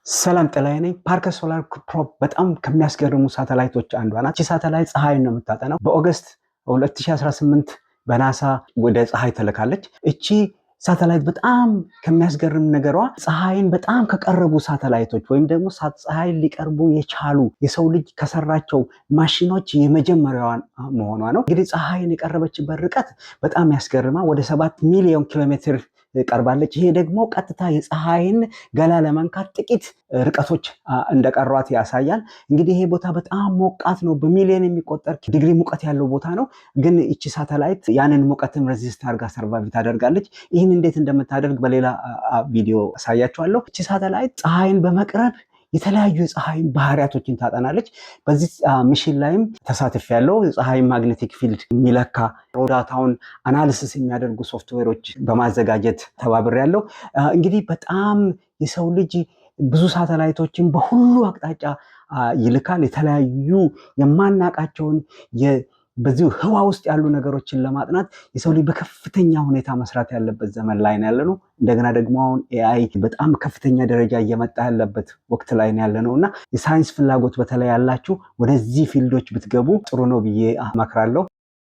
ሰላም ጤናዬ ነኝ። ፓርከር ሶላር ፕሮብ በጣም ከሚያስገርሙ ሳተላይቶች አንዷ ናት። እቺ ሳተላይት ፀሐይን ነው የምታጠናው። በኦገስት 2018 በናሳ ወደ ፀሐይ ተልካለች። እቺ ሳተላይት በጣም ከሚያስገርም ነገሯ ፀሐይን በጣም ከቀረቡ ሳተላይቶች ወይም ደግሞ ፀሐይን ሊቀርቡ የቻሉ የሰው ልጅ ከሰራቸው ማሽኖች የመጀመሪያዋን መሆኗ ነው። እንግዲህ ፀሐይን የቀረበችበት ርቀት በጣም ያስገርማ። ወደ 7 ሚሊዮን ኪሎ ሜትር ቀርባለች። ይሄ ደግሞ ቀጥታ የፀሐይን ገላ ለመንካት ጥቂት ርቀቶች እንደቀሯት ያሳያል። እንግዲህ ይሄ ቦታ በጣም ሞቃት ነው። በሚሊዮን የሚቆጠር ዲግሪ ሙቀት ያለው ቦታ ነው። ግን እቺ ሳተላይት ያንን ሙቀትም ሬዚስት አድርጋ ሰርቫይቭ ታደርጋለች። ይህን እንዴት እንደምታደርግ በሌላ ቪዲዮ አሳያችኋለሁ። እቺ ሳተላይት ፀሐይን በመቅረብ የተለያዩ የፀሐይ ባህሪያቶችን ታጠናለች። በዚህ ሚሽን ላይም ተሳትፌያለሁ። የፀሐይ ማግኔቲክ ፊልድ የሚለካ ዳታውን አናሊሲስ የሚያደርጉ ሶፍትዌሮች በማዘጋጀት ተባብሬያለሁ። እንግዲህ በጣም የሰው ልጅ ብዙ ሳተላይቶችን በሁሉ አቅጣጫ ይልካል። የተለያዩ የማናቃቸውን በዚህ ህዋ ውስጥ ያሉ ነገሮችን ለማጥናት የሰው ልጅ በከፍተኛ ሁኔታ መስራት ያለበት ዘመን ላይ ነው ያለነው። እንደገና ደግሞ አሁን ኤአይ በጣም ከፍተኛ ደረጃ እየመጣ ያለበት ወቅት ላይ ነው ያለነው እና የሳይንስ ፍላጎት በተለይ ያላችሁ ወደዚህ ፊልዶች ብትገቡ ጥሩ ነው ብዬ እመክራለሁ።